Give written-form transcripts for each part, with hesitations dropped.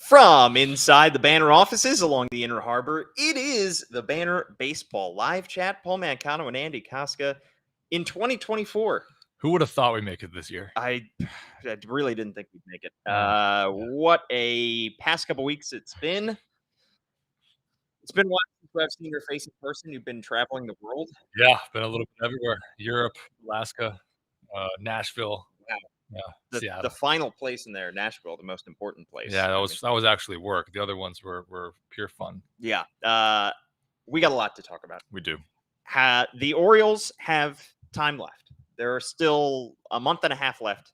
From inside the Banner offices along the Inner Harbor, it is the Banner Baseball Live Chat. Paul Mancano and Andy Kostka in 2024. Who would have thought we'd make it this year? I really didn't think we'd make it. Yeah. What a past couple weeks it's been. It's been a while since I've seen your face in person. You've been traveling the world. Yeah, been a little bit everywhere. Europe, Alaska, Nashville. Wow. Yeah, Seattle. The final place in there, Nashville, the most important place. Yeah, that was actually work. The other ones were pure fun. Yeah. We got a lot to talk about. We do. The Orioles have time left. There are still a month and a half left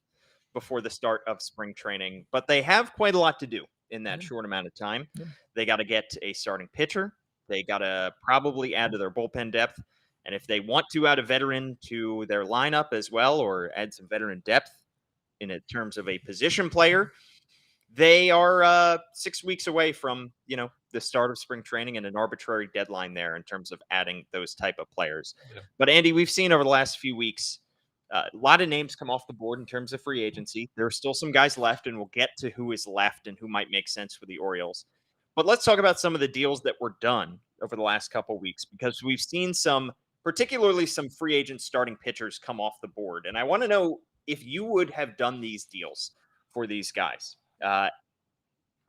before the start of spring training, but they have quite a lot to do in that short amount of time. Yeah. They got to get a starting pitcher. They got to probably add to their bullpen depth. And if they want to add a veteran to their lineup as well, or add some veteran depth in terms of a position player, they are 6 weeks away from, the start of spring training and an arbitrary deadline there in terms of adding those type of players. Yeah. But Andy, we've seen over the last few weeks, a lot of names come off the board in terms of free agency. There are still some guys left, and we'll get to who is left and who might make sense for the Orioles. But let's talk about some of the deals that were done over the last couple of weeks, because we've seen particularly some free agent starting pitchers come off the board. And I want to know if you would have done these deals for these guys.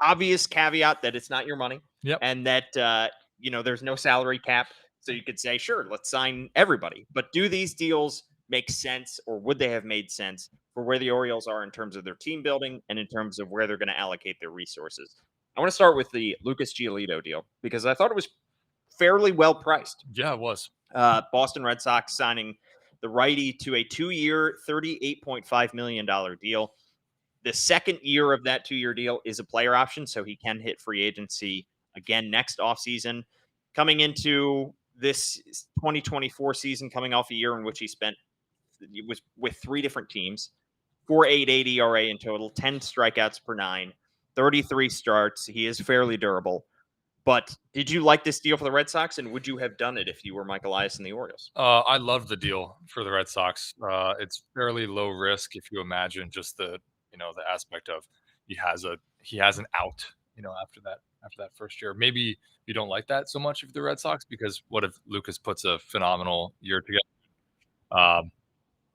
Obvious caveat that it's not your money. Yep. And that, there's no salary cap. So you could say, sure, let's sign everybody. But do these deals make sense, or would they have made sense for where the Orioles are in terms of their team building and in terms of where they're going to allocate their resources? I want to start with the Lucas Giolito deal because I thought it was fairly well priced. Yeah, it was. Boston Red Sox signing the righty to a 2-year, $38.5 million deal. The second year of that 2-year deal is a player option, so he can hit free agency again next offseason. Coming into this 2024 season, coming off a year in which he was with 3 different teams, 4.88 ERA in total, 10 strikeouts per 9, 33 starts. He is fairly durable. But did you like this deal for the Red Sox, and would you have done it if you were Mike Elias and the Orioles? I loved the deal for the Red Sox. It's fairly low risk if you imagine just the aspect of he has an out, after that first year. Maybe you don't like that so much if the Red Sox, because what if Lucas puts a phenomenal year together?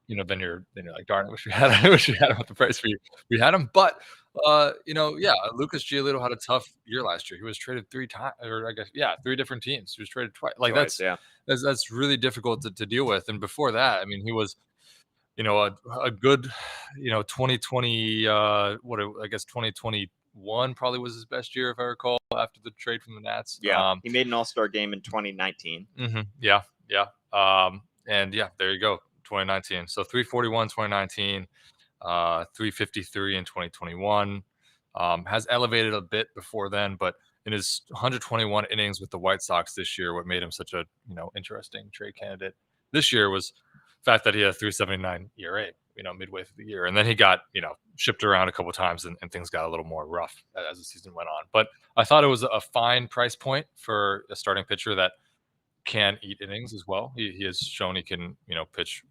Then you're like, darn, I wish we had him at the price we had him. But Lucas Giolito had a tough year last year. He was traded 3 times, or I guess 3 different teams. He was traded twice. Like that's really difficult to deal with. And before that, I mean, he was a good 2020 2021 probably was his best year, if I recall, after the trade from the Nats. He made an All-Star game in 2019. And there you go, 2019. So 341 2019, 353 in 2021. Has elevated a bit before then, but in his 121 innings with the White Sox this year, what made him such a interesting trade candidate this year was the fact that he had a 3.79 ERA, midway through the year, and then he got shipped around a couple of times, and things got a little more rough as the season went on. But I thought it was a fine price point for a starting pitcher that can eat innings as well. He has shown he can pitch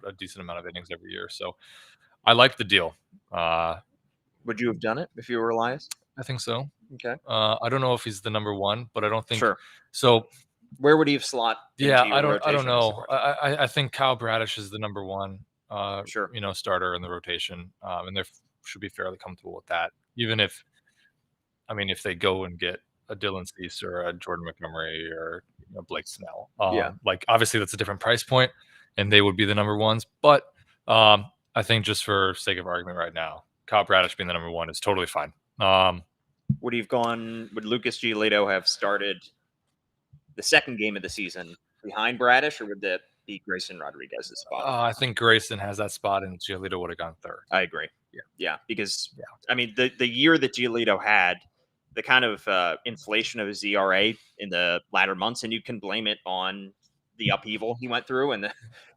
a decent amount of innings every year. So I like the deal. Would you have done it if you were Elias? I think so. Okay. I don't know if he's the number one, but I don't think sure. So where would he have slot? I don't know. I think Kyle Bradish is the number one sure. Starter in the rotation. And they should be fairly comfortable with that. Even if they go and get a Dylan Cease or a Jordan Montgomery or Blake Snell. Like obviously that's a different price point and they would be the number ones. But I think just for sake of argument right now, Kyle Bradish being the number one is totally fine. Would Lucas Giolito have started the second game of the season behind Bradish, or would that be Grayson Rodriguez's spot? I think Grayson has that spot and Giolito would have gone third. I agree. Yeah. Because I mean, the year that Giolito had, the kind of inflation of his ERA in the latter months, and you can blame it on the upheaval he went through and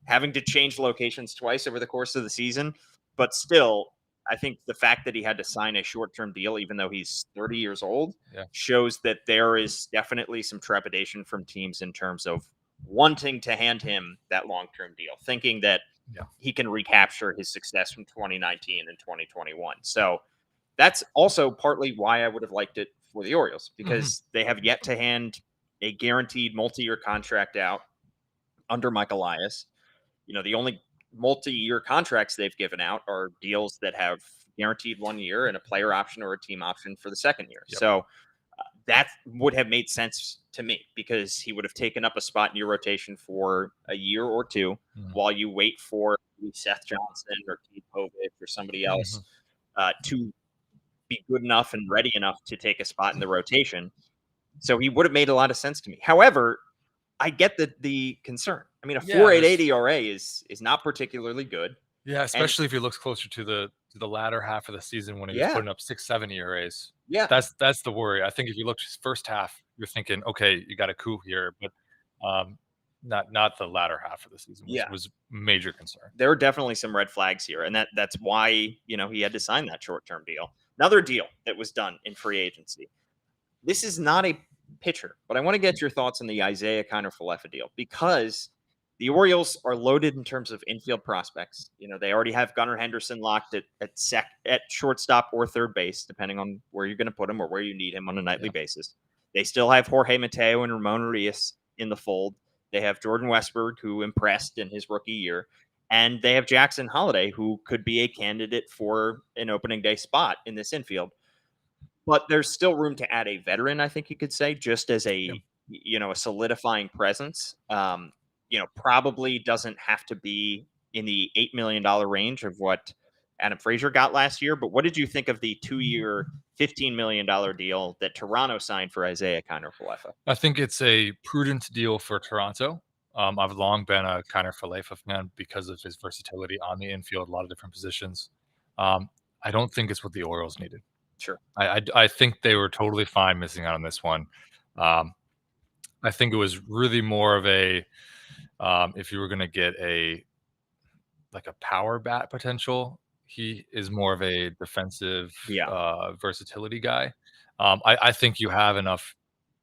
having to change locations twice over the course of the season. But still, I think the fact that he had to sign a short-term deal, even though he's 30 years old, shows that there is definitely some trepidation from teams in terms of wanting to hand him that long-term deal, thinking that he can recapture his success from 2019 and 2021. So That's also partly why I would have liked it for the Orioles, Mhm. because they have yet to hand a guaranteed multi-year contract out under Mike Elias. The only multi-year contracts they've given out are deals that have guaranteed 1 year and a player option or a team option for the second year. Yep. So that would have made sense to me, because he would have taken up a spot in your rotation for a year or two Mhm. while you wait for Seth Johnson or Keith Povich or somebody else Mhm. to be good enough and ready enough to take a spot in the rotation. So he would have made a lot of sense to me. However, I get the concern. I mean, a Yeah, 4.88 ERA is not particularly good. yeah, And especially if he looks closer to the latter half of the season when he was yeah, putting up 6, 7 ERAs. yeah, That's the worry. I think if you look his first half, you're thinking, okay, you got a coup here, but um, not the latter half of the season yeah. was major concern. There are definitely some red flags here, and that's why he had to sign that short-term deal. Another deal that was done in free agency. This is not a pitcher, but I want to get your thoughts on the Isaiah Kiner-Falefa deal, because the Orioles are loaded in terms of infield prospects. They already have Gunnar Henderson locked at shortstop or third base, depending on where you're going to put him or where you need him on a nightly Yeah. basis. They still have Jorge Mateo and Ramon Urias in the fold. They have Jordan Westberg, who impressed in his rookie year. And they have Jackson Holiday, who could be a candidate for an opening day spot in this infield. But there's still room to add a veteran, I think you could say, just as Yeah. a solidifying presence. Probably doesn't have to be in the $8 million range of what Adam Frazier got last year. But what did you think of the 2 year, $15 million deal that Toronto signed for Isaiah Kiner-Falefa? I think it's a prudent deal for Toronto. I've long been a kind of Falefa fan because of his versatility on the infield, a lot of different positions. I don't think it's what the Orioles needed. Sure. I think they were totally fine missing out on this one. Um, I think it was really more of a if you were going to get a power bat potential, he is more of a defensive Yeah. versatility guy. I think you have enough.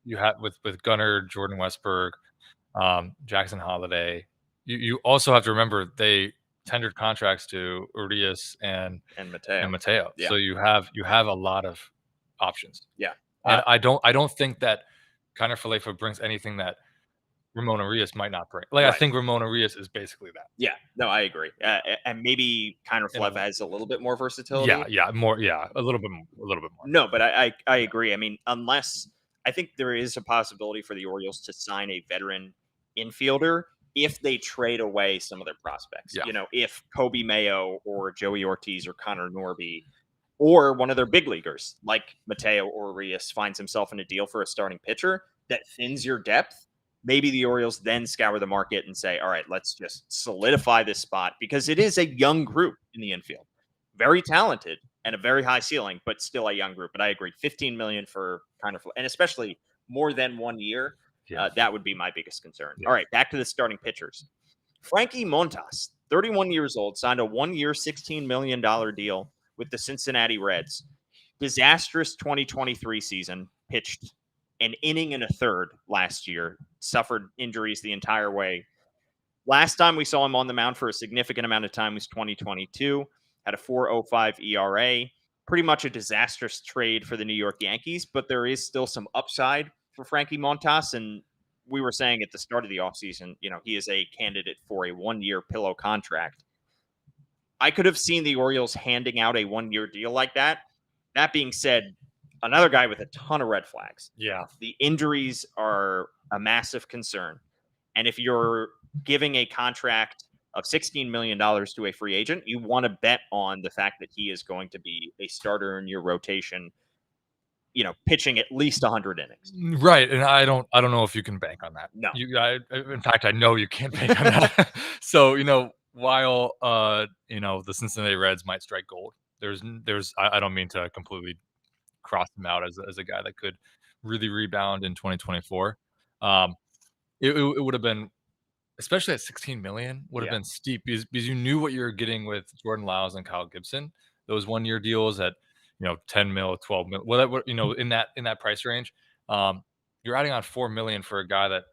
You have with Gunnar, Jordan Westberg, Jackson Holiday. You also have to remember they tendered contracts to Urias And Mateo. Mateo. Yeah. So you have a lot of options. Yeah. And I don't think that Kiner Falefa brings anything that Ramon Urias might not bring. I Right. think Ramon Urias is basically that. Yeah. No, I agree. And maybe In a Kiner-Falefa way. has a little bit more versatility. Yeah, more, yeah, a little bit more. No, but I agree. I mean, unless I think there is a possibility for the Orioles to sign a veteran infielder if they trade away some of their prospects. Yeah. If Kobe Mayo or Joey Ortiz or Connor Norby or one of their big leaguers like Mateo or Urias finds himself in a deal for a starting pitcher that thins your depth, maybe the Orioles then scour the market and say, all right, let's just solidify this spot, because it is a young group in the infield. Very talented and a very high ceiling, but still a young group. But I agree, 15 million for and especially more than 1 year. Yeah. That would be my biggest concern. Yeah. All right, back to the starting pitchers. Frankie Montas, 31 years old, signed a 1 year, $16 million deal with the Cincinnati Reds. Disastrous 2023 season, pitched an inning and a third last year, suffered injuries the entire way. Last time we saw him on the mound for a significant amount of time was 2022, had a 4.05 ERA. Pretty much a disastrous trade for the New York Yankees, but there is still some upside for Frankie Montas. And we were saying at the start of the offseason, he is a candidate for a 1 year pillow contract. I could have seen the Orioles handing out a 1 year deal like that. That being said, another guy with a ton of red flags. Yeah. The injuries are a massive concern. And if you're giving a contract of $16 million to a free agent, you want to bet on the fact that he is going to be a starter in your rotation, pitching at least 100 innings. Right, and I don't know if you can bank on that. No. In fact, I know you can't bank on that. So, while the Cincinnati Reds might strike gold, I don't mean to completely cross him out as a guy that could really rebound in 2024. It would have been, especially at 16 million, would have been steep because you knew what you were getting with Jordan Lyles and Kyle Gibson. Those 1 year deals at 10 mil, 12 mil, whatever, in that price range. You're adding on 4 million for a guy that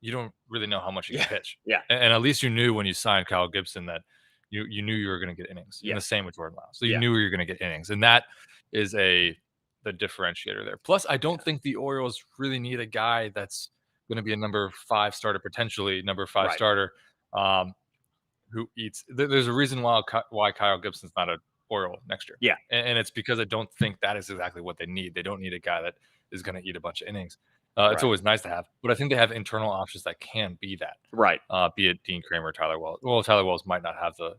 you don't really know how much he can pitch. Yeah. And at least you knew when you signed Kyle Gibson that you knew you were going to get innings. And the same with Jordan Lyles. So you knew you were going to get innings. And that is the differentiator there. Plus, I don't think the Orioles really need a guy that's going to be a number 5 starter, potentially number 5 Right. starter, um, who eats. There's a reason why Kyle Gibson's not an Oriole next year. Yeah. And it's because I don't think that is exactly what they need. They don't need a guy that is going to eat a bunch of innings. It's Right. always nice to have, but I think they have internal options that can be that. Right. Be it Dean Kramer, Tyler Wells. Well, Tyler Wells might not have the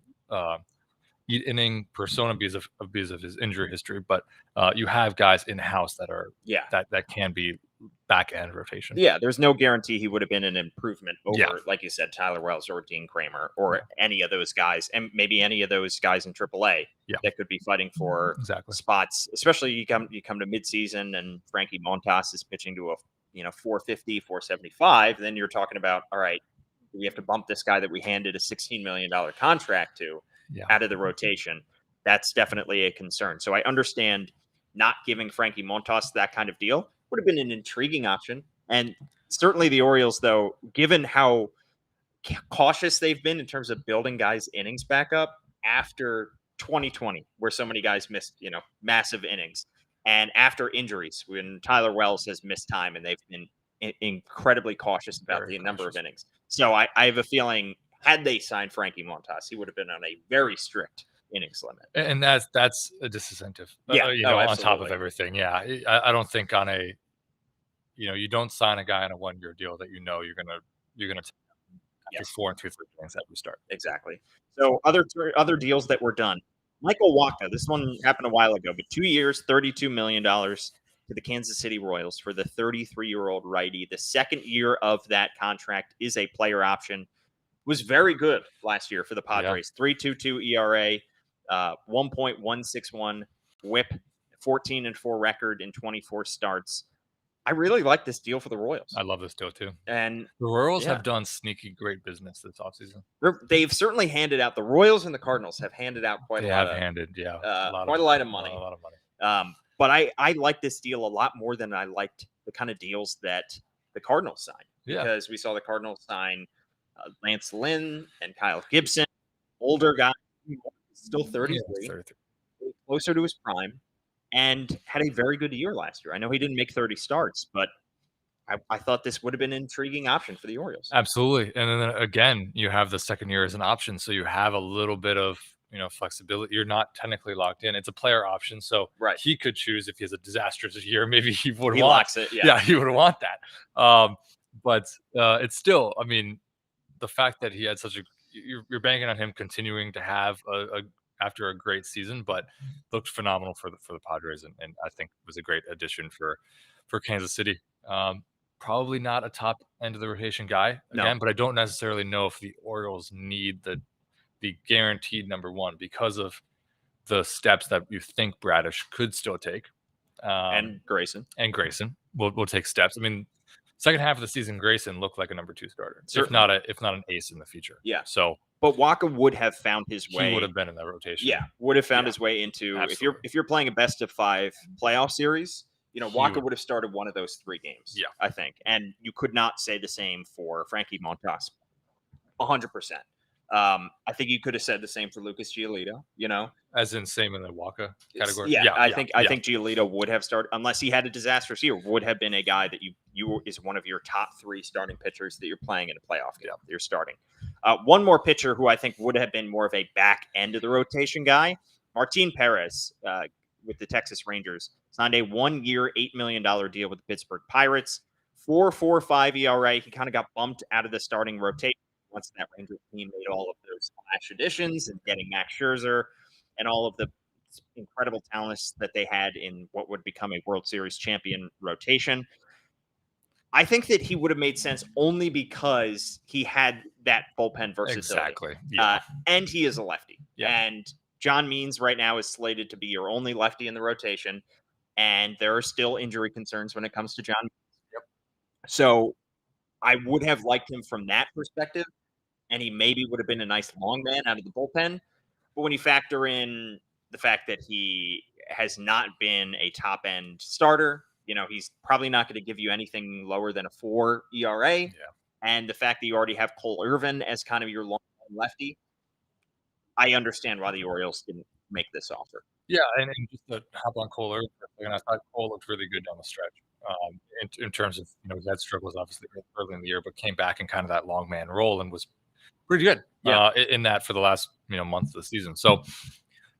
eat inning persona because of his injury history, but you have guys in house that are Yeah. that can be back end rotation. Yeah, there's no guarantee he would have been an improvement over, Yeah. like you said, Tyler Wells or Dean Kramer or any of those guys, and maybe any of those guys in AAA Yeah. that could be fighting for Exactly. spots. Especially you come to midseason and Frankie Montas is pitching to a 450, 475. Then you're talking about, all right, we have to bump this guy that we handed a $16 million contract to out of the rotation. That's definitely a concern. So I understand not giving Frankie Montas that kind of deal. Would have been an intriguing option. And certainly the Orioles, though, given how cautious they've been in terms of building guys' innings back up after 2020, where so many guys missed, massive innings, and after injuries, when Tyler Wells has missed time, and they've been incredibly cautious about the number of innings. So I have a feeling, had they signed Frankie Montas, he would have been on a very strict innings limit. And that's a disincentive. Yeah. On top of everything. Yeah. I don't think on a, you don't sign a guy on a 1-year deal that you're gonna take after 4 3/3 innings every start. Exactly. So other deals that were done. Michael Wacha, this one happened a while ago, but 2 years, $32 million to the Kansas City Royals for the 33-year-old righty. The second year of that contract is a player option. Was very good last year for the Padres. 3.22 ERA, 1.161 WHIP, 14-4 record in 24 starts. I really like this deal for the Royals. I love this deal too. And the Royals have done sneaky great business this offseason. They've certainly handed out. The Royals and the Cardinals have handed out quite a lot of money. A lot of money. But I like this deal a lot more than I liked the kind of deals that the Cardinals signed. Because we saw the Cardinals sign Lance Lynn and Kyle Gibson, older guy, still 33, closer to his prime, and had a very good year last year. I know he didn't make 30 starts, but I thought this would have been an intriguing option for the Orioles. Absolutely. And then again, you have the second year as an option, so you have a little bit of flexibility. You're not technically locked in. It's a player option, so he could choose if he has a disastrous year. Maybe he would locks it. Yeah, he would want that. But it's still, I mean, the fact that he had such a you're banking on him continuing to have after a great season, but looked phenomenal for the Padres, and I think was a great addition for Kansas City. Probably not a top end of the rotation guy again, but I don't necessarily know if the Orioles need the guaranteed number 1 because of the steps that you think Bradish could still take. And Grayson will take steps. I mean, second half of the season, Grayson looked like a number 2 starter, if not an ace in the future. Yeah. So, but Wacha would have found his way. He would have been in that rotation. Yeah, would have found his way into if you're playing a best of 5 playoff series. Wacha would have started one of those 3 games. Yeah, I think, and you could not say the same for Frankie Montas. 100%. I think you could have said the same for Lucas Giolito. As in same in the Wacha category. I think Giolito would have started, unless he had a disastrous year, would have been a guy that you is one of your top 3 starting pitchers that you're playing in a playoff game. You're starting. One more pitcher who I think would have been more of a back end of the rotation guy, Martin Perez, with the Texas Rangers, signed a 1-year, $8 million deal with the Pittsburgh Pirates. 4.45 ERA. He kind of got bumped out of the starting rotation once that Rangers team made all of those splash additions and getting Max Scherzer and all of the incredible talents that they had in what would become a World Series champion rotation. I think that he would have made sense only because he had that bullpen versatility. Exactly. Yeah. And he is a lefty. Yeah. And John Means right now is slated to be your only lefty in the rotation. And there are still injury concerns when it comes to John Means. Yep. So I would have liked him from that perspective. And he maybe would have been a nice long man out of the bullpen. But when you factor in the fact that he has not been a top-end starter, he's probably not going to give you anything lower than a 4 ERA. Yeah. And the fact that you already have Cole Irvin as kind of your long lefty, I understand why the Orioles didn't make this offer. Yeah, and just to hop on Cole earlier, and I thought Cole looked really good down the stretch, in terms of, he had struggles obviously early in the year, but came back in kind of that long man role and was pretty good, Yeah. in that for the last, months of the season. So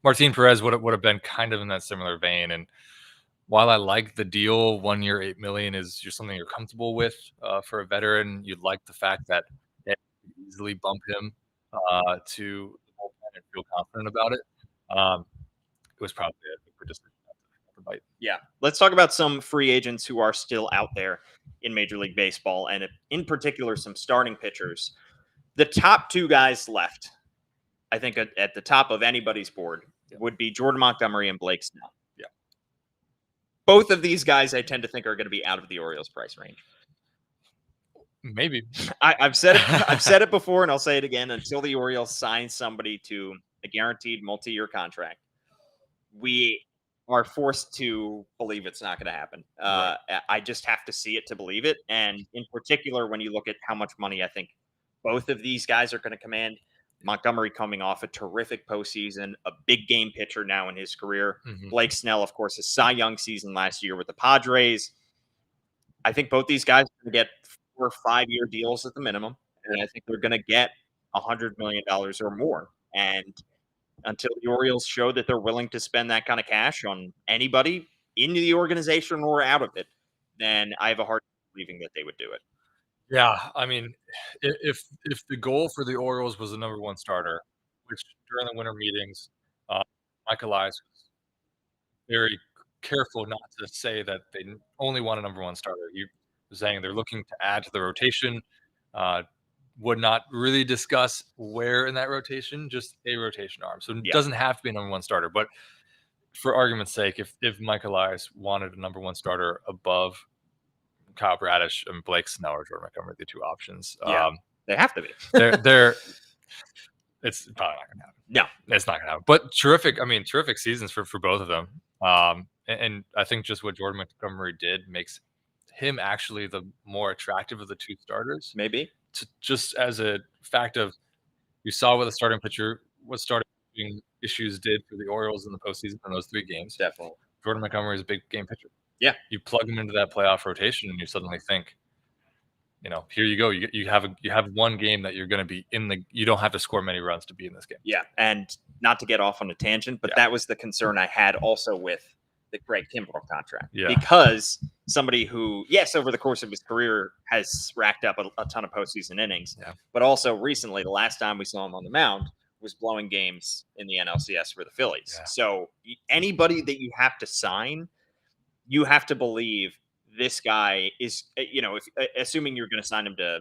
Martin Perez would have been kind of in that similar vein. And while I like the deal, 1 year, 8 million is just something you're comfortable with, for a veteran. You'd like the fact that they could easily bump him, to the bullpen and feel confident about it. It was probably a good decision not to bite. Yeah. Let's talk about some free agents who are still out there in Major League Baseball, and in particular, some starting pitchers. The top two guys left, I think, at the top of anybody's board Yeah. would be Jordan Montgomery and Blake Snell. Yeah. Both of these guys, I tend to think, are going to be out of the Orioles' price range. Maybe. I've said it. I've said it before, and I'll say it again. Until the Orioles sign somebody to a guaranteed multi-year contract, we are forced to believe it's not going to happen. Right. I just have to see it to believe it. And in particular, when you look at how much money I think both of these guys are going to command, Montgomery coming off a terrific postseason, a big game pitcher now in his career. Mhm. Blake Snell, of course, a Cy Young season last year with the Padres. I think both these guys are going to get 4 or 5 year deals at the minimum, and I think they're going to get $100 million or more. And until the Orioles show that they're willing to spend that kind of cash on anybody in the organization or out of it, then I have a hard time believing that they would do it. Yeah, I mean, if the goal for the Orioles was the number 1 starter, which during the winter meetings, uh, Mike Elias was very careful not to say that they only want a number 1 starter. He was saying they're looking to add to the rotation, uh, would not really discuss where in that rotation, just a rotation arm. So it Yeah. doesn't have to be a number 1 starter, but for argument's sake, if Mike Elias wanted a number 1 starter above Kyle Bradish and Blake Snell or Jordan Montgomery, the 2 options, Yeah. They have to be. they're it's probably not gonna happen. No. It's not gonna happen. But terrific seasons for both of them. And I think just what Jordan Montgomery did makes him actually the more attractive of the 2 starters. Maybe. Just as a fact of, you saw what the starting pitcher, what starting pitching issues did for the Orioles in the postseason in those 3 games. Definitely. Jordan Montgomery is a big game pitcher. Yeah. You plug him into that playoff rotation, and you suddenly think, here you go. You have one game that you're going to be in the. You don't have to score many runs to be in this game. Yeah. And not to get off on a tangent, but Yeah. that was the concern I had also with the Greg Kimbrell contract. Yeah. Because somebody who, yes, over the course of his career has racked up a ton of postseason innings, Yeah. but also recently, the last time we saw him on the mound was blowing games in the NLCS for the Phillies. Yeah. So anybody that you have to sign, you have to believe this guy is, if assuming you're going to sign him to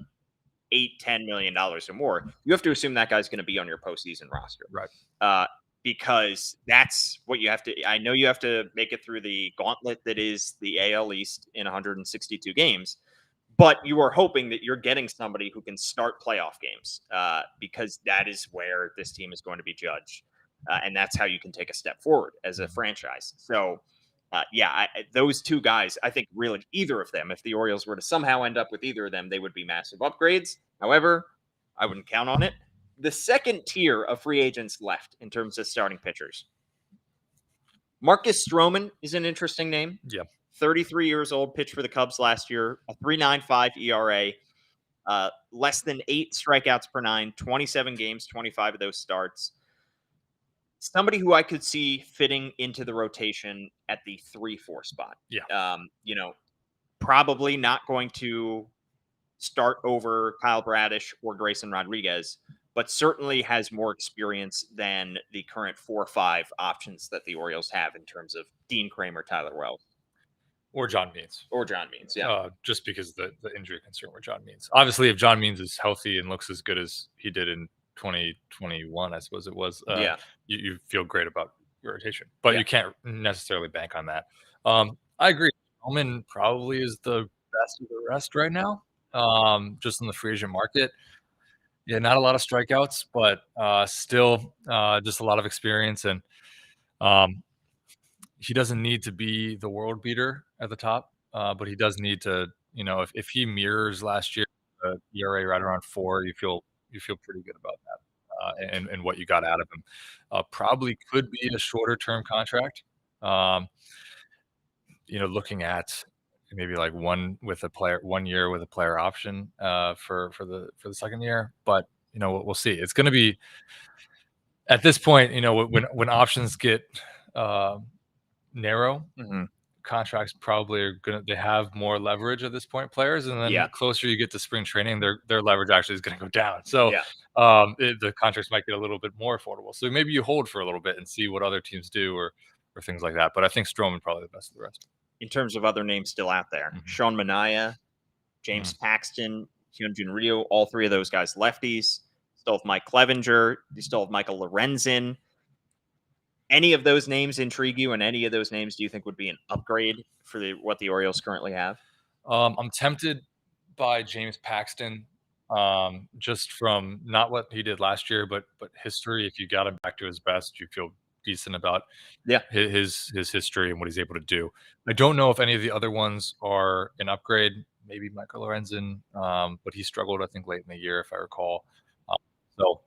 $8-10 million or more, you have to assume that guy's going to be on your postseason roster. Right. Because that's what you have to. I know you have to make it through the gauntlet that is the AL East in 162 games, but you are hoping that you're getting somebody who can start playoff games, because that is where this team is going to be judged, and that's how you can take a step forward as a franchise. So. Those 2 guys, I think really either of them, if the Orioles were to somehow end up with either of them, they would be massive upgrades. However, I wouldn't count on it. The second tier of free agents left in terms of starting pitchers. Marcus Stroman is an interesting name. Yeah. 33 years old, pitched for the Cubs last year, a 3.95 ERA, less than 8 strikeouts per 9, 27 games, 25 of those starts. Somebody who I could see fitting into the rotation at the 3-4 spot. Yeah. Probably not going to start over Kyle Bradish or Grayson Rodriguez, but certainly has more experience than the current 4-5 options that the Orioles have in terms of Dean Kramer, Tyler Wells, Or John Means. Yeah. Just because the injury concern with John Means. Obviously, if John Means is healthy and looks as good as he did in 2021, I suppose it was, you feel great about your rotation, but you can't necessarily bank on that. I agree. Bowman probably is the best of the rest right now, just in the free agent market. Yeah, not a lot of strikeouts, but still just a lot of experience. And he doesn't need to be the world beater at the top, but he does need to, if he mirrors last year, ERA right around 4, you feel pretty good about that. and what you got out of him. Probably could be a shorter term contract. Um, looking at maybe like 1 year with a player option for the second year. But we'll see. It's going to be at this point. When options get uh, narrow, Mhm. contracts probably they have more leverage at this point, players, and then Yeah. the closer you get to spring training, their leverage actually is going to go down. So Yeah. the contracts might get a little bit more affordable. So maybe you hold for a little bit and see what other teams do or things like that. But I think Stroman probably the best of the rest. In terms of other names still out there, Mhm. Sean Manaea, James Mhm. Paxton, Hyunjin Ryu, all three of those guys lefties. Still have Mike Clevenger. You still have Michael Lorenzen. Any of those names intrigue you, and any of those names do you think would be an upgrade for what the Orioles currently have? I'm tempted by James Paxton, just from not what he did last year, but history. If you got him back to his best, you feel decent about Yeah. his history and what he's able to do. I don't know if any of the other ones are an upgrade. Maybe Michael Lorenzen, but he struggled, I think, late in the year, if I recall. Um, so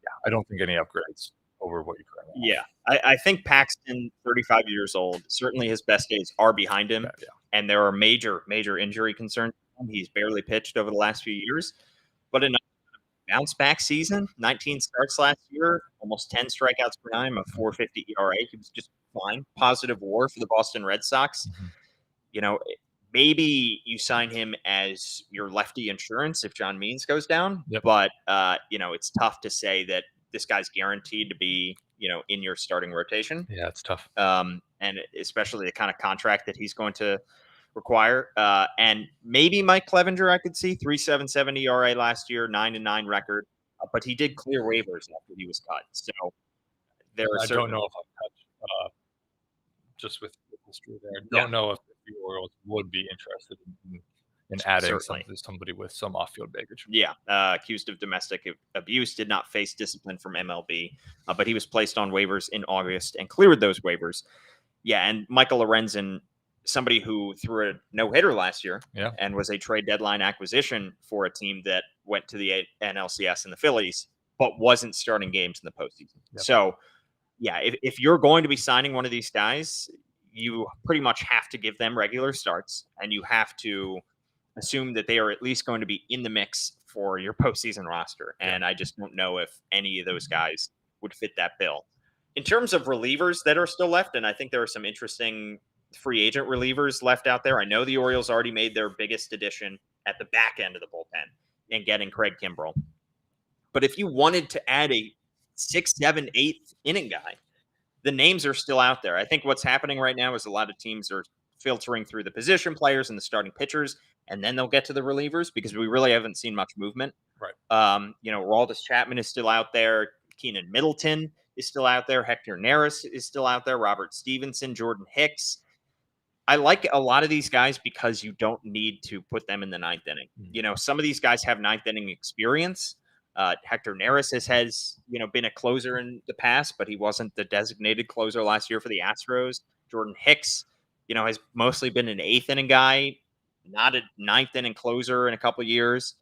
yeah, I don't think any upgrades over what you currently Yeah. I think Paxton, 35 years old, certainly his best days are behind him, have. Yeah, and there are major, major injury concerns. He's barely pitched over the last few years, but in a bounce back season, 19 starts last year, almost 10 strikeouts per nine, a 4.50 ERA. He was just fine. Positive WAR for the Boston Red Sox. Mhm. You know, maybe you sign him as your lefty insurance if John Means goes down, Yep. but it's tough to say that this guy's guaranteed to be, in your starting rotation. Yeah, it's tough. And especially the kind of contract that he's going to require. And maybe Mike Clevenger, I could see 3.77 ERA last year, 9-9 record, but he did clear waivers after he was cut. So there are I don't certain, know if I'm touched. Just with history there. yeah, Don't know if the Orioles would be interested in adding certainly. somebody with some off-field baggage. Yeah, accused of domestic abuse, did not face discipline from MLB, but he was placed on waivers in August and cleared those waivers. Yeah, and Michael Lorenzen, somebody who threw a no hitter last year Yeah. and was a trade deadline acquisition for a team that went to the NLCS and the Phillies, but wasn't starting games in the postseason. Yep. So, yeah, if you're going to be signing one of these guys, you pretty much have to give them regular starts, and you have to assume that they are at least going to be in the mix for your postseason roster. Yeah. And I just don't know if any of those guys would fit that bill. In terms of relievers that are still left, and I think there are some interesting free agent relievers left out there. I know the Orioles already made their biggest addition at the back end of the bullpen in getting Craig Kimbrell. But if you wanted to add a 6th, 7th, 8th inning guy, the names are still out there. I think what's happening right now is a lot of teams are filtering through the position players and the starting pitchers, and then they'll get to the relievers because we really haven't seen much movement. Right. Raldis Chapman is still out there. Keenan Middleton is still out there. Hector Neris is still out there. Robert Stevenson, Jordan Hicks. I like a lot of these guys because you don't need to put them in the ninth inning. Some of these guys have ninth inning experience. Hector Neris has been a closer in the past, but he wasn't the designated closer last year for the Astros. Jordan Hicks, has mostly been an eighth inning guy, not a ninth inning closer in a couple of years.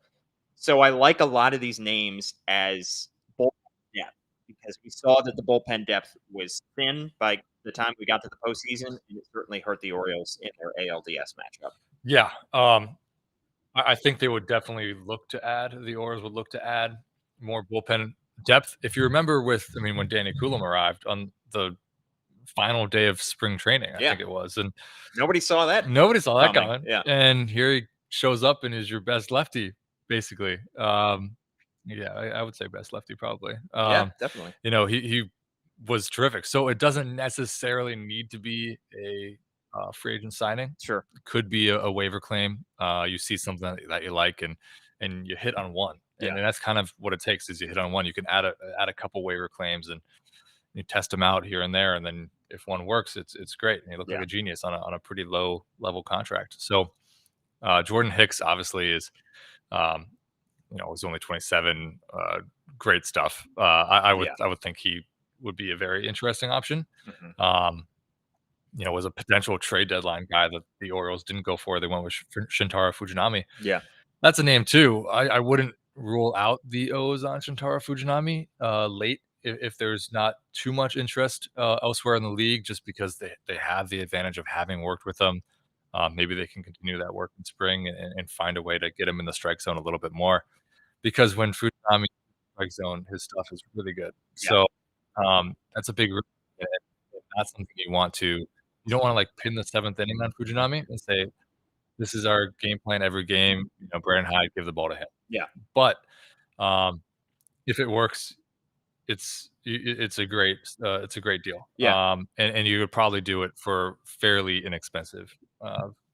So I like a lot of these names as bullpen depth because we saw that the bullpen depth was thin by the time we got to the postseason, and it certainly hurt the Orioles in their ALDS matchup. Yeah. I think they would definitely look to add. The Orioles would look to add more bullpen depth. If you remember, when Danny Coulomb arrived on the final day of spring training, I think it was, and nobody saw that. coming. Yeah, And here he shows up and is your best lefty, basically. Yeah, I would say best lefty probably. Yeah, definitely. He was terrific. So it doesn't necessarily need to be a free agent signing. Sure. It could be a waiver claim. You see something that you like and you hit on one. And that's kind of what it takes is you hit on one. You can add a couple waiver claims and you test them out here and there, and then if one works, it's great. And you look like a genius on a pretty low level contract. So Jordan Hicks obviously is, he's only 27. Great stuff. I would think he would be a very interesting option. Mm-hmm. Was a potential trade deadline guy that the Orioles didn't go for. They went with Shintaro Fujinami. Yeah. That's a name too. I wouldn't rule out the O's on Shintaro Fujinami late if there's not too much interest elsewhere in the league, just because they have the advantage of having worked with them. Maybe they can continue that work in spring and find a way to get him in the strike zone a little bit more. Because when Fujinami strike zone, his stuff is really good. Yeah. So that's a big risk. And that's something you want to. You don't want to like pin the seventh inning on Fujinami and say, "This is our game plan every game." Brandon Hyde, give the ball to him. Yeah. But if it works, it's a great deal. Yeah. And you would probably do it for fairly inexpensive,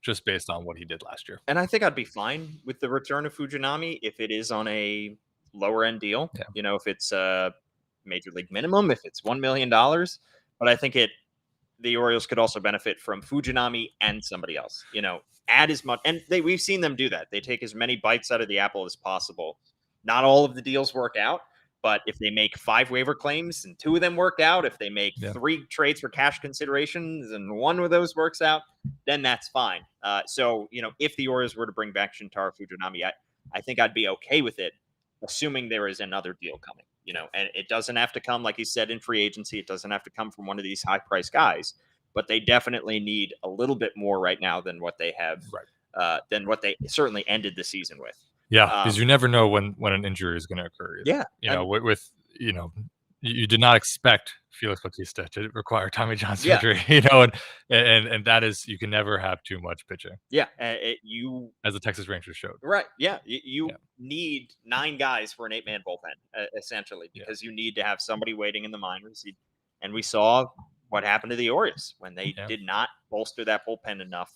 just based on what he did last year. And I think I'd be fine with the return of Fujinami if it is on a lower end deal. Yeah. If it's a major league minimum, if it's $1 million. But I think the Orioles could also benefit from Fujinami and somebody else. Add as much, and we've seen them do that. They take as many bites out of the apple as possible. Not all of the deals work out, but if they make 5 waiver claims and 2 of them work out, if they make 3 trades for cash considerations and 1 of those works out, then that's fine. So if the Orioles were to bring back Shintaro Fujinami, I think I'd be okay with it, assuming there is another deal coming. And it doesn't have to come, like he said, in free agency. It doesn't have to come from one of these high price guys, but they definitely need a little bit more right now than what they have, than what they certainly ended the season with. Yeah, because you never know when an injury is going to occur. Yeah, you did not expect Felix Bautista to require Tommy John surgery. Yeah. And that is, you can never have too much pitching. Yeah, as the Texas Rangers showed. Right. Yeah, you need 9 guys for an 8-man bullpen, essentially, because you need to have somebody waiting in the minors. And we saw what happened to the Orioles when they did not bolster that bullpen enough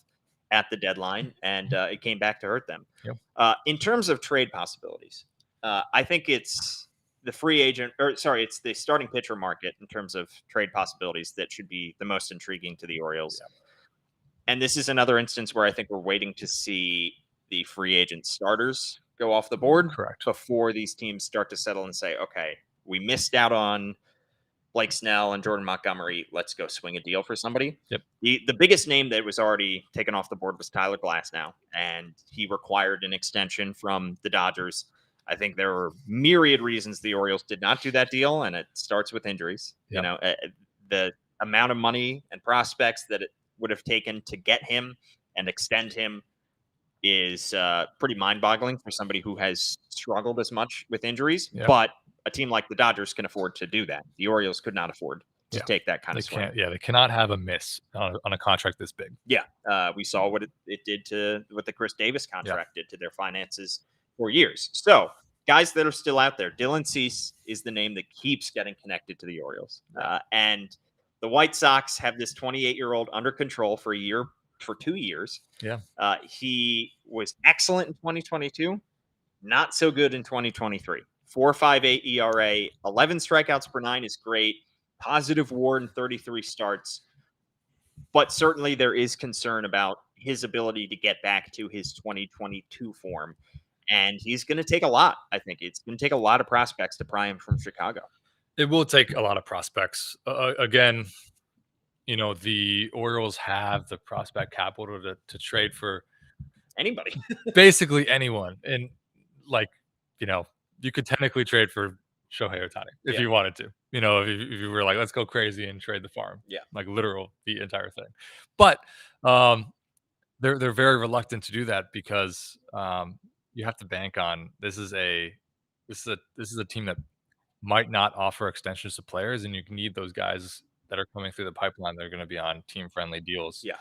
at the deadline, and it came back to hurt them. Yep. In terms of trade possibilities, I think it's it's the starting pitcher market in terms of trade possibilities that should be the most intriguing to the Orioles. Yeah. And this is another instance where I think we're waiting to see the free agent starters go off the board. Correct. Before these teams start to settle and say, okay, we missed out on Blake Snell and Jordan Montgomery. Let's go swing a deal for somebody. Yep. The biggest name that was already taken off the board was Tyler Glasnow, and he required an extension from the Dodgers. I think there were myriad reasons the Orioles did not do that deal, and it starts with injuries. Yep. The amount of money and prospects that it would have taken to get him and extend him is pretty mind-boggling for somebody who has struggled as much with injuries. Yep. But a team like the Dodgers can afford to do that. The Orioles could not afford to take that kind of swing. They cannot have a miss on a contract this big. Yeah, we saw what it did to what the Chris Davis contract did to their finances for years. So guys that are still out there, Dylan Cease is the name that keeps getting connected to the Orioles. And the White Sox have this 28-year-old under control for 2 years. Yeah. He was excellent in 2022, not so good in 2023. 4.58 ERA, 11 strikeouts per 9 is great. Positive WAR in 33 starts. But certainly there is concern about his ability to get back to his 2022 form. And he's going to take a lot. I think it's going to take a lot of prospects to pry him from Chicago. It will take a lot of prospects. Again, the Orioles have the prospect capital to trade for anybody, basically anyone. And you could technically trade for Shohei Ohtani if you wanted to. If you were like, let's go crazy and trade the farm. Yeah. Like literal, the entire thing. But they're very reluctant to do that because you have to bank on this is a team that might not offer extensions to players, and you need those guys that are coming through the pipeline that are going to be on team-friendly deals. Yeah.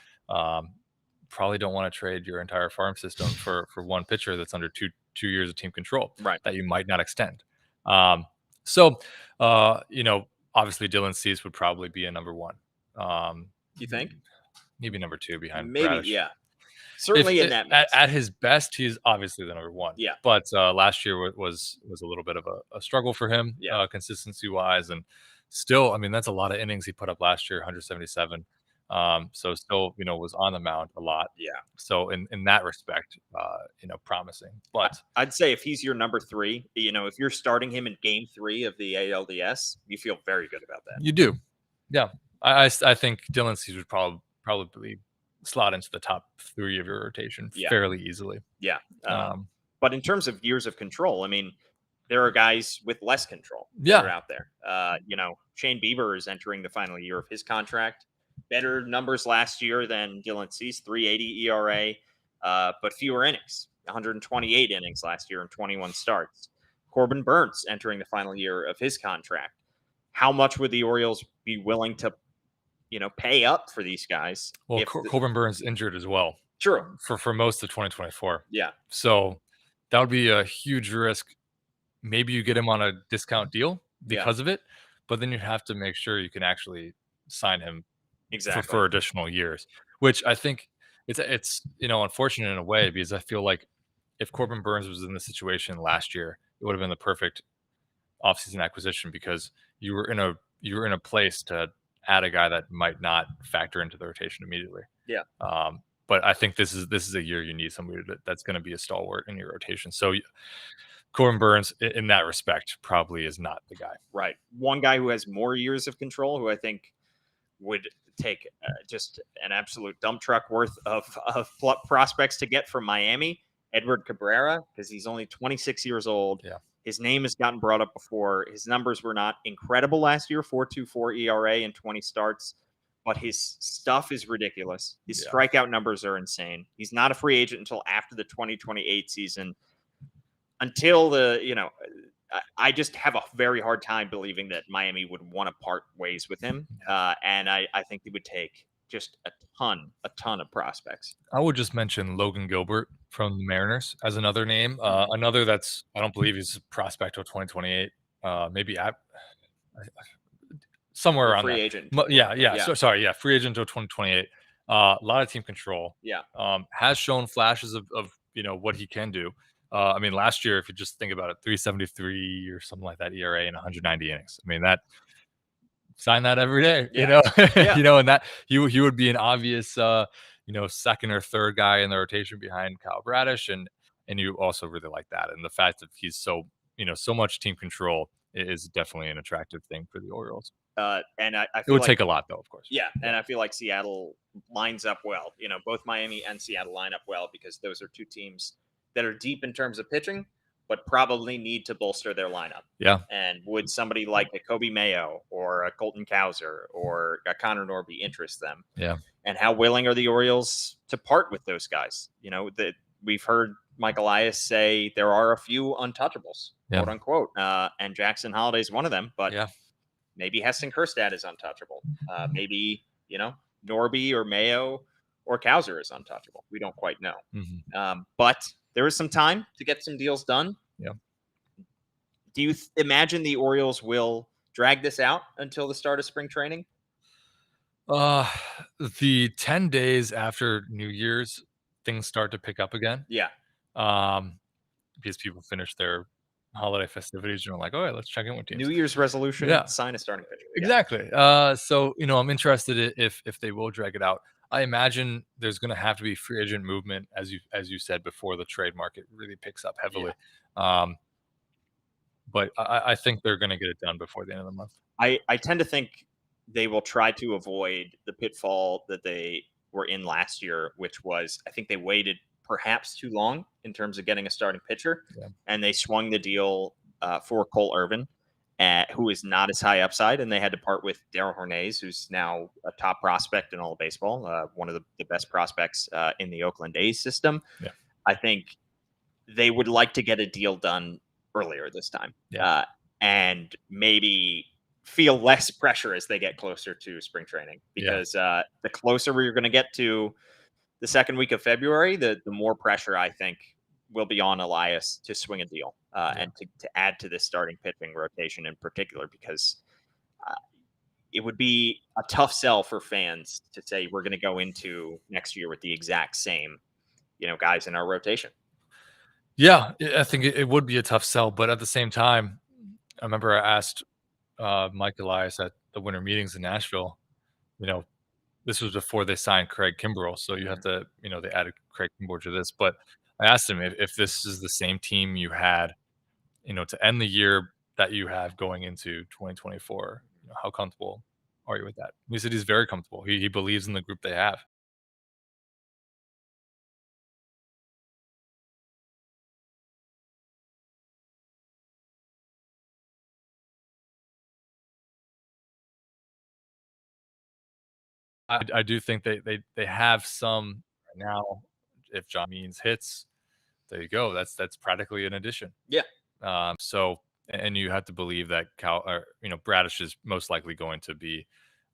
Probably don't want to trade your entire farm system for one pitcher that's under two years of team control that you might not extend. So obviously Dylan Cease would probably be a number 1. You think? Maybe number 2 behind maybe Bradish. Yeah. Certainly in that mix. At his best, he's obviously the number 1. Yeah. But last year was a little bit of a struggle for him, consistency-wise. And still, I mean, that's a lot of innings he put up last year, 177. So still, was on the mound a lot. Yeah. So in that respect, promising. But I'd say if he's your number 3, if you're starting him in game 3 of the ALDS, you feel very good about that. You do. Yeah. I think Dylan Cease would probably slot into the top 3 of your rotation fairly easily. Yeah. But in terms of years of control, I mean, there are guys with less control that are Yeah. out there. Shane Bieber is entering the final year of his contract. Better numbers last year than Dylan Cease, 3.80 ERA, but fewer innings, 128 innings last year and 21 starts. Corbin Burns entering the final year of his contract. How much would the Orioles be willing to, pay up for these guys? Well, If Corbin Burns injured as well true, for most of 2024. yeah, So that would be a huge risk. Maybe you get him on a discount deal yeah, because of it, but then you have to make sure you can actually sign him exactly, for additional years, which I think it's unfortunate in a way because I feel like if Corbin Burns was in this situation last year, it would have been the perfect offseason acquisition because you were in a place to add a guy that might not factor into the rotation immediately. yeah. But I think this is a year you need somebody that's going to be a stalwart in your rotation. So Corbin Burns, in that respect, probably is not the guy. Right. One guy who has more years of control, who I think would take just an absolute dump truck worth of prospects to get from Miami, Edward Cabrera, because he's only 26 years old. Yeah. His name has gotten brought up before. His numbers were not incredible last year, 4.24 ERA and 20 starts, but his stuff is ridiculous. His Yeah. strikeout numbers are insane. He's not a free agent until after the 2028 season. Until I just have a very hard time believing that Miami would want to part ways with him. And I think they would take just a ton of prospects. I would just mention Logan Gilbert from the Mariners as another name. Mhm. Another that's I don't believe he's a prospect till 2028. Maybe somewhere Or around free there. agent until Yeah, 2020. yeah. Yeah. So sorry, yeah, free agent until 2028. A lot of team control. Yeah. Has shown flashes of what he can do. I mean, last year, if you just think about it, 3.73 or something like that ERA in 190 innings. I mean, that sign that every day, Yeah. Yeah. and that he would be an obvious, second or third guy in the rotation behind Kyle Bradish, and you also really like that, and the fact that he's so much team control is definitely an attractive thing for the Orioles. And I It feel would like, take a lot, though, of course. yeah. Yeah, And I feel like Seattle lines up well. Both Miami and Seattle line up well because those are two teams that are deep in terms of pitching, but probably need to bolster their lineup. yeah, And would somebody like a Kobe Mayo or a Colton Cowser or a Connor Norby interest them? yeah, And how willing are the Orioles to part with those guys? That we've heard Mike Elias say there are a few untouchables, yeah, quote unquote, and Jackson Holiday is one of them. But yeah. maybe Heston Kjerstad is untouchable. Maybe Norby or Mayo or Cowser is untouchable. We don't quite know. Mhm. But there is some time to get some deals done. Yeah. Do you imagine the Orioles will drag this out until the start of spring training? Uh, the 10 days after New Year's, things start to pick up again, Yeah. um, because people finish their holiday festivities and are like, "Alright, let's check in with New teams." Year's resolution, Yeah, sign a starting pitcher. Yeah. exactly. So, I'm interested if they will drag it out. I imagine there's gonna have to be free agent movement, as you said, before the trade market really picks up Yeah. heavily. Um, but I think they're gonna get it done before the end of the month. I tend to think they will try to avoid the pitfall that they were in last year, which was I think they waited perhaps too long in terms of getting a starting pitcher, Yeah. and they swung the deal for Cole Irvin, who is not as high upside, and they had to part with Daryl Hornez, who's now a top prospect in all of baseball, one of the best prospects in the Oakland A's system. Yeah. I think they would like to get a deal done earlier this time, Yeah. and maybe feel less pressure as they get closer to spring training. Yeah. Because the closer we're going to get to the second week of February, the more pressure I think will be on Elias to swing a deal Yeah. and to add to this starting pitching rotation in particular, because uh, it would be a tough sell for fans to say we're going to go into next year with the exact same, guys in our rotation. Yeah, I think it would be a tough sell, but at the same time, I remember I asked, Mike Elias at the winter meetings in Nashville, you know, this was before they signed Craig Kimbrell, so you have Mhm. to they added Craig Kimbrell to this, but I asked him if this is the same team you had, to end the year that you have going into 2024, how comfortable are you with that? He said he's very comfortable. He believes in the group they have. I do think they have some right now. If John Means hits, there you go. That's practically an addition. Yeah. So and you have to believe that Bradish is most likely going to be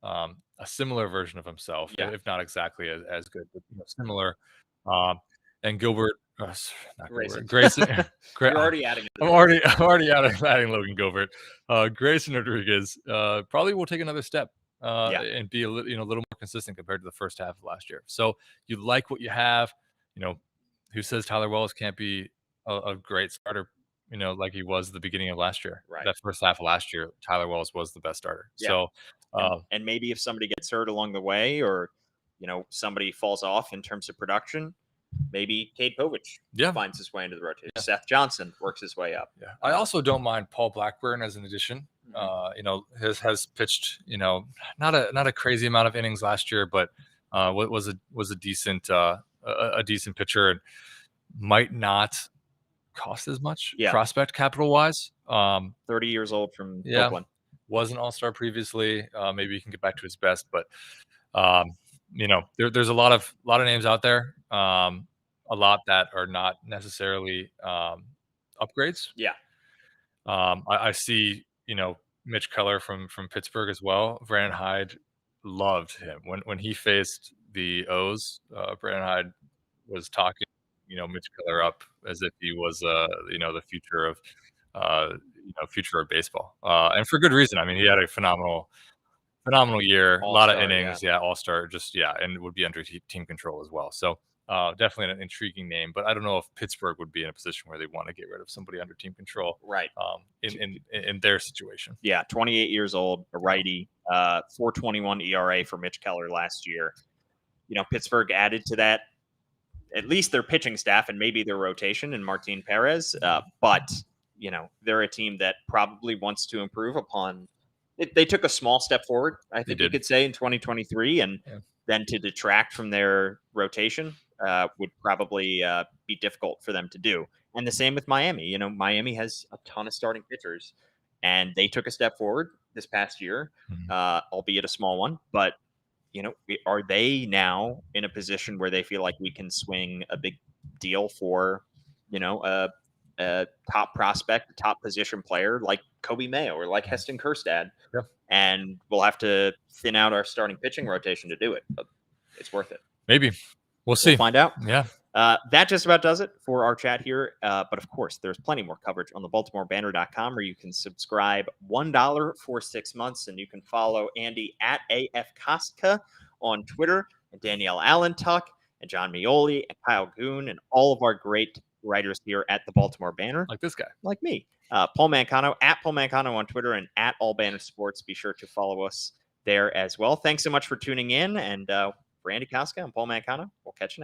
a similar version of himself, Yeah. if not exactly as good, but similar. Um, and Gilbert, not Grayson. Gilbert, Grayson. You're already adding it. I'm already adding Logan Gilbert. Grayson Rodriguez probably will take another step and be a little more consistent compared to the first half of last year. So you like what you have. Who says Tyler Wells can't be a great starter? Like he was at the beginning of last year. Right. That first half of last year, Tyler Wells was the best starter. Yeah. So, and maybe if somebody gets hurt along the way, or somebody falls off in terms of production, maybe Cade Povich finds his way into the rotation. Yeah. Seth Johnson works his way up. Yeah. I also don't mind Paul Blackburn as an addition. Has pitched, not a crazy amount of innings last year, but was a decent pitcher, and might not cost as much prospect capital wise. 30 years old from Oakland. Was an all-star previously. Maybe he can get back to his best, but there's a lot of names out there. A lot that are not necessarily upgrades. Yeah. I see, Mitch Keller from Pittsburgh as well. Brandon Hyde, loved him when he faced the O's. Brandon Hyde was talking, Mitch Keller up as if he was, the future of, baseball, and for good reason. I mean, he had a phenomenal year, a lot of innings, all-star, and would be under team control as well. So definitely an intriguing name, but I don't know if Pittsburgh would be in a position where they want to get rid of somebody under team control, right? In their situation. Yeah, 28 years old, a righty, 4.21 ERA for Mitch Keller last year. Pittsburgh added to that at least their pitching staff and maybe their rotation in Martin Perez, but they're a team that probably wants to improve upon. They took a small step forward, I think you could say, in 2023, and then to detract from their rotation would probably be difficult for them to do. And the same with Miami. Miami has a ton of starting pitchers, and they took a step forward this past year, albeit a small one. But, are they now in a position where they feel like we can swing a big deal for, a top prospect, a top position player like Kobe Mayo or like Heston Kjerstad? Yep. And we'll have to thin out our starting pitching rotation to do it. But it's worth it. Maybe. We'll see. We'll find out. Yeah. That just about does it for our chat here. But of course, there's plenty more coverage on the BaltimoreBanner.com, where you can subscribe $1 for 6 months, and you can follow Andy at AF Kostka on Twitter, and Danielle Allentuck, and John Mioli, and Kyle Goon, and all of our great writers here at the Baltimore Banner. Like this guy. Like me. Paul Mancano, at Paul Mancano on Twitter, and at All Banner Sports. Be sure to follow us there as well. Thanks so much for tuning in. And for Andy Kostka and Paul Mancano, we'll catch you next time.